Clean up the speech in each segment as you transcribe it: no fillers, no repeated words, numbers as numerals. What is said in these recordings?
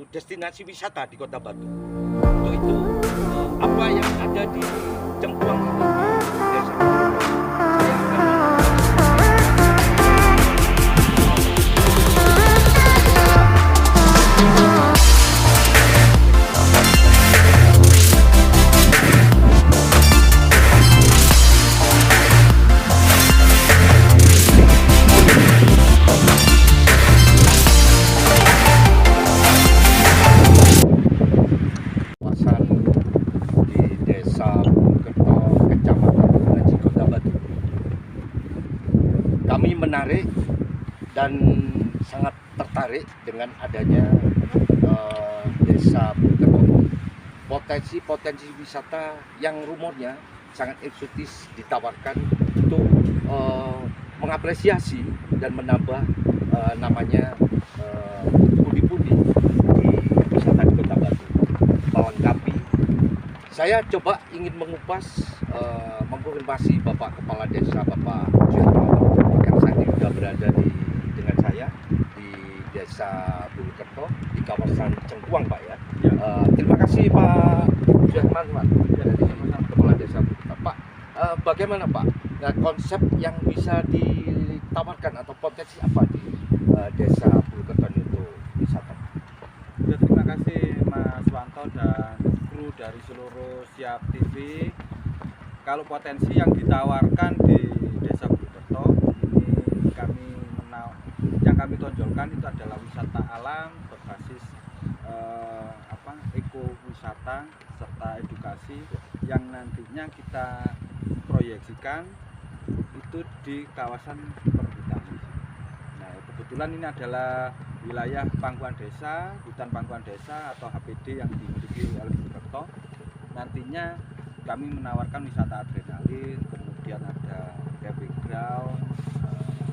destinasi wisata di Kota Batu. Untuk itu, apa yang ada di Cengkuang ini, desa Batu, saya akan kawasan di Desa Bulukerto, Kecamatan Haji, Kota Batu. Kami menarik dan sangat tertarik dengan adanya Desa Bulukerto. Potensi wisata yang rumornya sangat eksotis ditawarkan untuk mengapresiasi dan menambah namanya pundi-pundi di wisata di Kota Batu. Melengkapi, saya coba ingin mengupas, mengkonfirmasi Bapak Kepala Desa, Bapak Suherman, yang saat ini sudah berada dengan saya di Desa Bulukerto di kawasan Cengkuang, Pak ya. Terima kasih Pak Suherman, Pak, dari Kepala Desa Bulukerto. Pak, bagaimana Pak? Nah, konsep yang bisa ditawarkan atau potensi apa di Desa Bulukerto itu wisata? Ya, terima kasih Mas Wanto dan kru dari seluruh Siap TV. Kalau potensi yang ditawarkan di Desa Bulukerto ini yang kami tonjolkan itu adalah wisata alam berbasis ekowisata serta edukasi yang nantinya kita proyeksikan itu di kawasan perhutanan. Nah, kebetulan ini adalah wilayah pangkuan desa, hutan pangkuan desa atau HPD yang dimiliki oleh Bulukerto. Nantinya kami menawarkan wisata adrenalin, kemudian ada camping ground,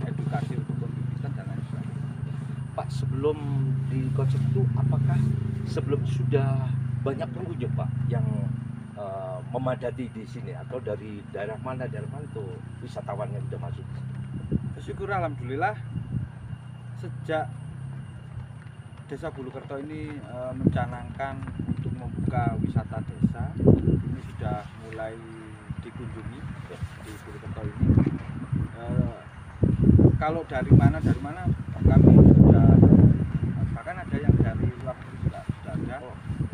edukasi untuk pembibitan dan lain sebagainya. Pak, sebelum di konsep itu, apakah sebelum sudah banyak pengunjung Pak yang memadati di sini, atau dari daerah mana itu wisatawan yang sudah masuk? Bersyukur alhamdulillah sejak Desa Bulukerto ini mencanangkan untuk membuka wisata desa, ini sudah mulai dikunjungi di Bulukerto ini. Kalau dari mana kami sudah, bahkan ada yang dari luar negeri sudah ada,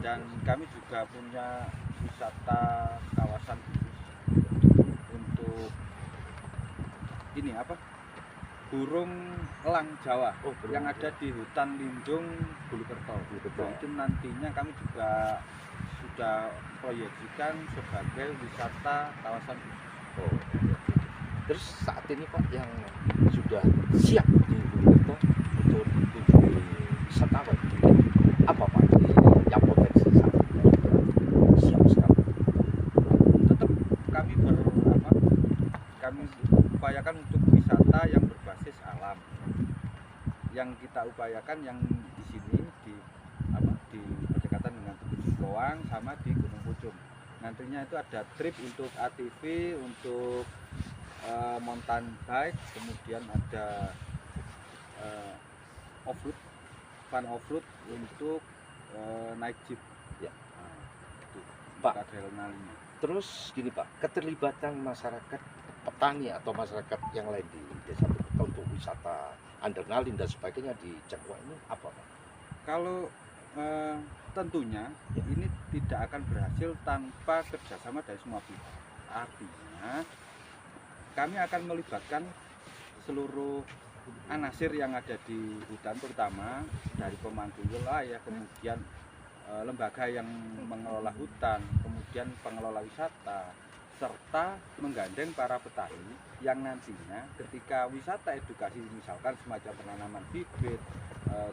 dan kami juga punya wisata kawasan khusus untuk ini burung elang Jawa yang ada di hutan lindung Bulukerto. Nah, itu nantinya kami juga sudah proyeksikan sebagai wisata kawasan khusus. Terus saat ini Pak yang sudah siap di Bulukerto untuk dikunjungi wisatawan, apa Pak yang potensi saat ini siap sekarang? Tetap kami upayakan untuk wisata yang berbasis alam. Yang kita upayakan yang di sini di berdekatan dengan Bukit Singkowang sama di Gunung Pucung. Nantinya itu ada trip untuk ATV, untuk mountain bike, kemudian ada fun off-road untuk naik jeep. Ya. Itu Pak, adrenalinnya. terus gini Pak, keterlibatan masyarakat petani atau masyarakat yang lain di Desa Bulukerto untuk wisata adrenalin dan sebagainya di Cengkuang ini apa Pak? Kalau tentunya ini tidak akan berhasil tanpa kerjasama dari semua pihak. Artinya kami akan melibatkan seluruh anasir yang ada di hutan, terutama dari pemangku wilayah, kemudian lembaga yang mengelola hutan, kemudian pengelola wisata, serta menggandeng para petani yang nantinya ketika wisata edukasi, misalkan semacam penanaman bibit,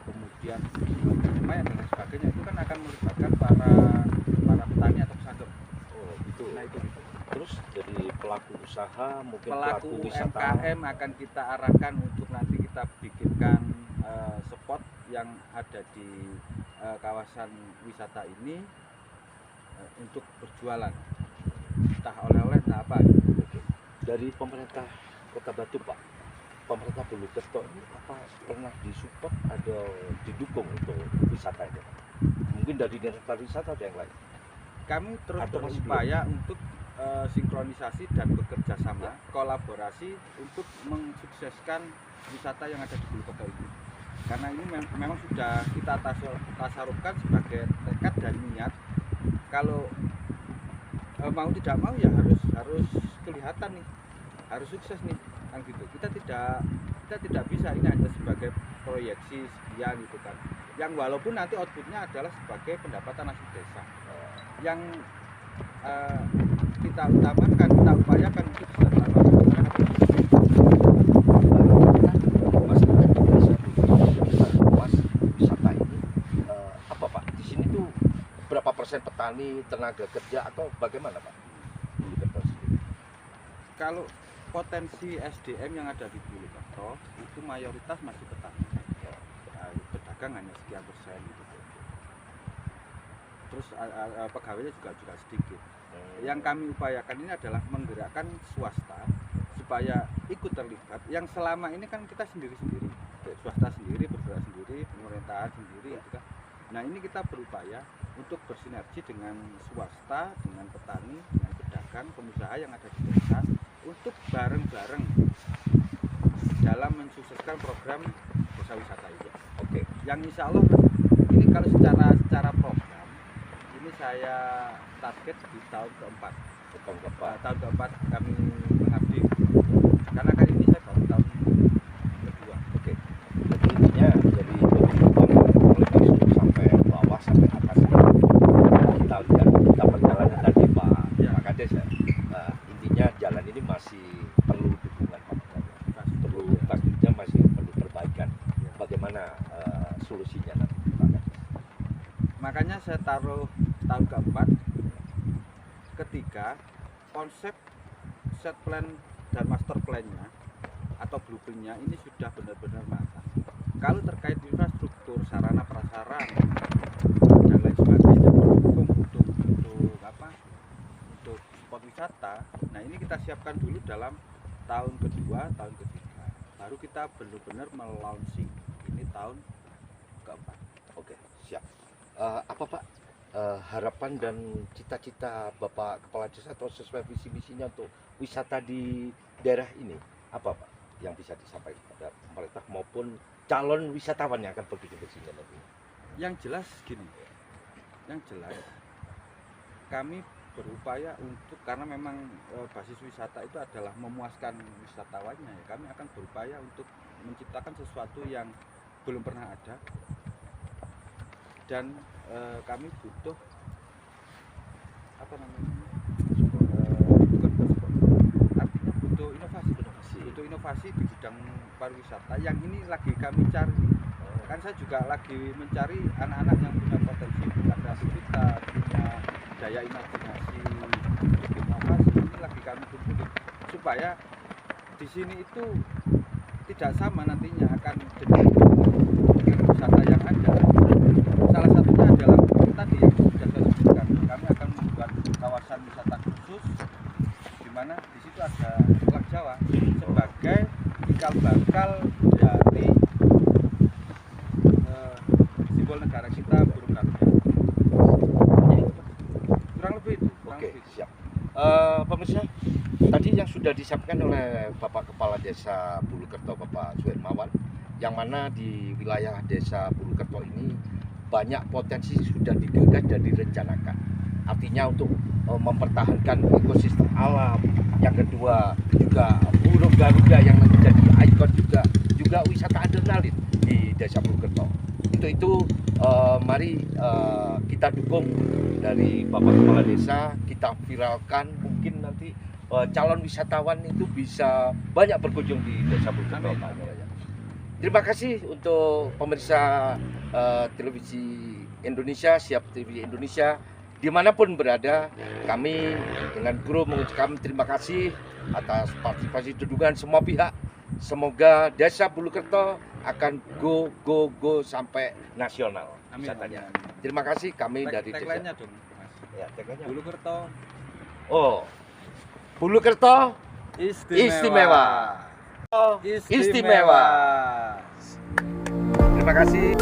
kemudian lumayan dan sebagainya, itu kan akan melibatkan para petani atau pesadap. Oh gitu. Nah itu. Terus jadi pelaku usaha, mungkin Pelaku wisata UMKM akan kita arahkan untuk nanti kita bikinkan spot yang ada di kawasan wisata ini untuk berjualan, entah oleh-oleh entah apa. Dari pemerintah Kota Batu Pak, pemerintah Bulukerto ini apa pernah disupport atau didukung untuk wisata ini? Mungkin dari dinas pariwisata ada yang lain. Kami terus Atau masih berupaya untuk sinkronisasi dan bekerja sama, kolaborasi untuk mensukseskan wisata yang ada di Bulukerto ini. Karena ini memang sudah kita tasarufkan sebagai tekad dan niat. Kalau mau tidak mau ya harus kelihatan nih, harus sukses nih, kan gitu. Kita tidak bisa ini hanya sebagai proyeksi sekian gitu kan. Yang walaupun nanti outputnya adalah sebagai pendapatan asli desa. Yang kita utamakan, kita upayakan untuk kesejahteraan Masyarakat Indonesia luas wisata ini apa Pak? Di sini tuh berapa persen petani, tenaga kerja atau bagaimana Pak? Bulukerto sendiri. Kalau potensi SDM yang ada di Bulukerto itu mayoritas masih petani, pedagang hanya sekian persen gitu. Terus pegawainya juga sedikit. Yang kami upayakan ini adalah menggerakkan swasta supaya ikut terlibat. Yang selama ini kan kita sendiri-sendiri, swasta sendiri, bergerak sendiri, pemerintahan sendiri gitu kan. Nah ini kita berupaya untuk bersinergi dengan swasta, dengan petani, dengan pedagang, pengusaha yang ada di desa untuk bareng-bareng dalam mensukseskan program desa wisata itu. Oke. Yang insya Allah ini kalau secara program ini saya target di tahun keempat. Tahun keempat kami mengabdi karena kali ini saya baru tahun kedua. Oke. Jadi intinya jadi mulai dari sampai bawah sampai atas kita lihat kita perjalanan tadi Pak Kades ya. Intinya jalan ini masih perlu dukungan Pak. Perlu pastinya masih perlu perbaikan. Bagaimana solusinya nanti Pak Kades? Makanya saya taruh tahun keempat ketika konsep set plan dan master plan-nya atau blueprint-nya ini sudah benar-benar matang. Kalau terkait infrastruktur, sarana prasarana dan lain sebagainya untuk spot wisata, nah ini kita siapkan dulu dalam tahun kedua, tahun ketiga. Baru kita benar-benar melaunching ini tahun keempat. Oke, siap. Apa Pak harapan dan cita-cita Bapak Kepala Desa atau sesuai visi misinya untuk wisata di daerah ini apa Pak yang bisa disampaikan kepada pemerintah maupun calon wisatawan yang akan pergi ke sini nanti? Yang jelas gini, yang jelas kami berupaya untuk karena memang basis wisata itu adalah memuaskan wisatawannya ya, kami akan berupaya untuk menciptakan sesuatu yang belum pernah ada dan kami butuh artinya butuh inovasi di bidang pariwisata yang ini lagi kami cari. Kan saya juga lagi mencari anak-anak yang punya potensi, punya kreativitas, punya daya imajinasi untuk inovasi. Ini lagi kami kumpulin supaya di sini itu tidak sama nantinya akan dengan wisata yang ada. Salah satunya adalah tadi yang sudah saya sebutkan, kami akan membuat kawasan wisata khusus di mana di situ ada Pulau Jawa sebagai cikal bakal dari simbol negara kita, burung garuda. Kurang lebih itu. Oke, siap. Pemirsa, tadi yang sudah disiapkan oleh Bapak Kepala Desa Bulukerto, Bapak Suhermawan, yang mana di wilayah Desa Bulukerto ini banyak potensi sudah digagas dan direncanakan. Artinya untuk mempertahankan ekosistem alam. Yang kedua juga burung garuda yang menjadi ikon juga wisata adrenalin di Desa Bulukerto. Untuk itu mari kita dukung dari Bapak Kepala Desa, kita viralkan mungkin nanti calon wisatawan itu bisa banyak berkunjung di Desa Bulukerto. Terima kasih untuk pemirsa televisi Indonesia, Siap TV Indonesia, dimanapun berada. Kami dengan guru mengucapkan terima kasih atas partisipasi dukungan semua pihak. Semoga Desa Bulukerto akan go sampai nasional wisatanya. Terima kasih kami dari Desa. Tagline-nya dong, Mas. Ya, tagline-nya. Bulukerto Oh, Bulukerto istimewa. istimewa. Terima kasih.